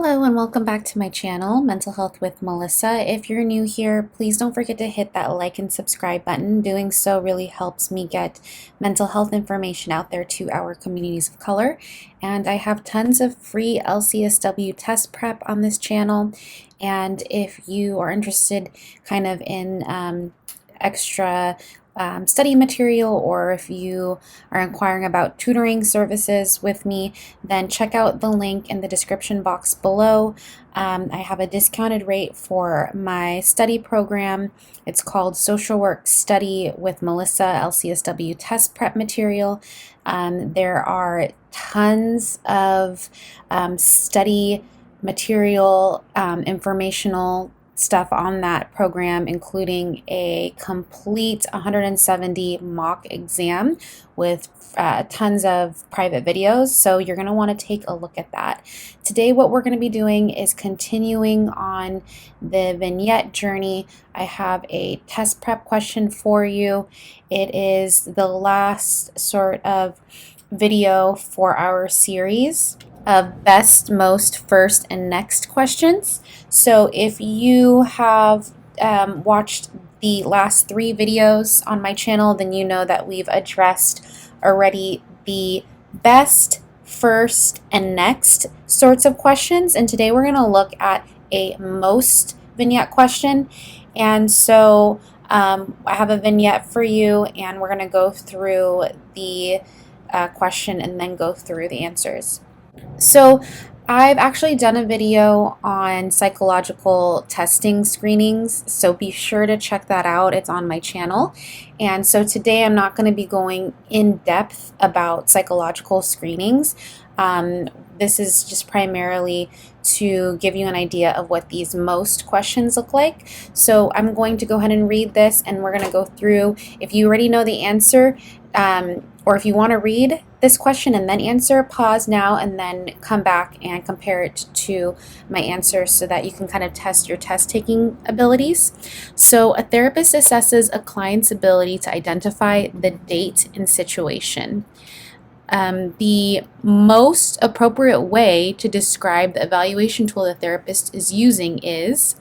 Hello and welcome back to my channel, Mental Health with Melissa. If you're new here, please don't forget to hit that like and subscribe button. Doing so really helps me get mental health information out there to our communities of color. And I have tons of free LCSW test prep on this channel. And if you are interested kind of in extra study material, or if you are inquiring about tutoring services with me, then check out the link in the description box below. I have a discounted rate for my study program. It's called Social Work Study with Melissa LCSW test prep material. There are tons of study material, informational stuff on that program, including a complete 170 mock exam with tons of private videos. So you're going to want to take a look at that. Today, what we're going to be doing is continuing on the vignette journey. I have a test prep question for you. It is the last sort of video for our series of best, most, first, and next questions. So if you have watched the last 3 videos on my channel, then you know that we've addressed already the best, first, and next sorts of questions. And today we're going to look at a most vignette question. And so I have a vignette for you, and we're going to go through the question and then go through the answers. So I've actually done a video on psychological testing screenings, so be sure to check that out. It's on my channel. And so today I'm not going to be going in depth about psychological screenings. This is just primarily to give you an idea of what these most questions look like. So I'm going to go ahead and read this, and we're going to go through. If you already know the answer, or if you want to read this question and then answer, pause now and then come back and compare it to my answer so that you can kind of test your test taking abilities. So a therapist assesses a client's ability to identify the date and situation. The most appropriate way to describe the evaluation tool the therapist is using is,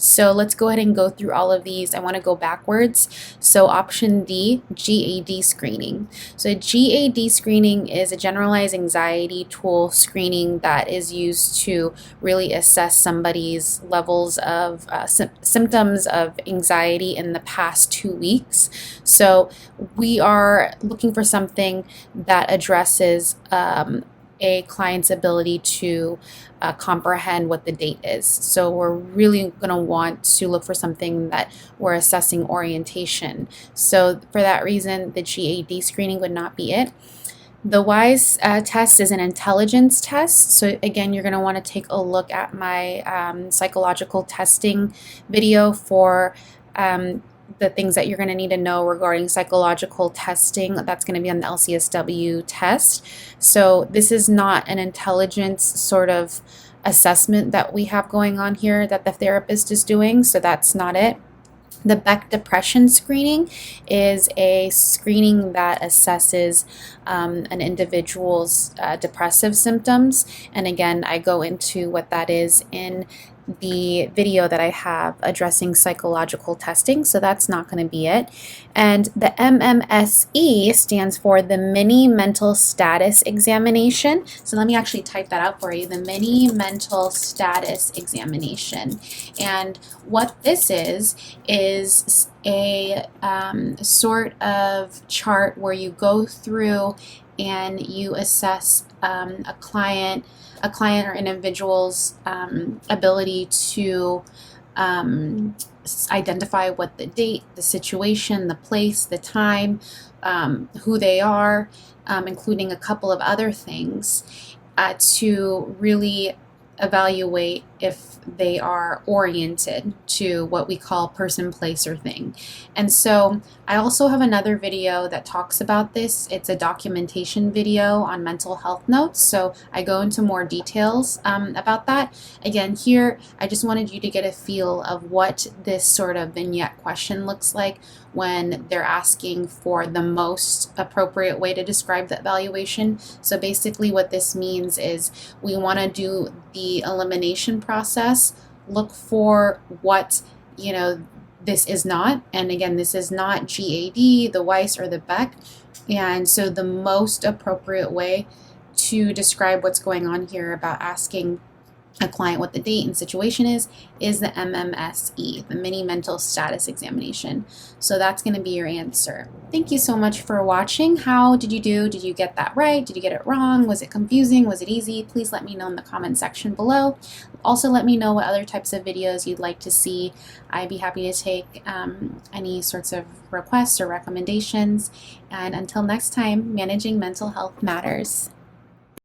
so let's go ahead and go through all of these. I want to go backwards. So option D, GAD screening. So GAD screening is a generalized anxiety tool screening that is used to really assess somebody's levels of symptoms of anxiety in the past 2 weeks. So we are looking for something that addresses a client's ability to comprehend what the date is. So we're really going to want to look for something that we're assessing orientation. So for that reason, the GAD screening would not be it. The WISE test is an intelligence test. So again, you're going to want to take a look at my psychological testing video for the things that you're going to need to know regarding psychological testing. That's going to be on the LCSW test. So this is not an intelligence sort of assessment that we have going on here that the therapist is doing. So that's not it. The Beck depression screening is a screening that assesses an individual's depressive symptoms. And again, I go into what that is in the video that I have addressing psychological testing, so that's not going to be it. And the MMSE stands for the Mini Mental Status Examination. So let me actually type that out for you, the Mini Mental Status Examination. And what this is a sort of chart where you go through and you assess a client or individual's ability to identify what the date, the situation, the place, the time, who they are, including a couple of other things, to really evaluate if they are oriented to what we call person, place, or thing. And so I also have another video that talks about this. It's a documentation video on mental health notes, so I go into more details about that. Again, here I just wanted you to get a feel of what this sort of vignette question looks like when they're asking for the most appropriate way to describe the evaluation. So basically what this means is we want to do the elimination process, look for what, this is not. And again, this is not GAD, the Weiss, or the Beck. And so the most appropriate way to describe what's going on here about asking a client what the date and situation is the MMSE, the mini mental status examination. So that's going to be your answer. Thank you so much for watching. How did you do? Did you get that right? Did you get it wrong? Was it confusing? Was it easy? Please let me know in the comment section below. Also, let me know what other types of videos you'd like to see. I'd be happy to take any sorts of requests or recommendations. And until next time, managing mental health matters.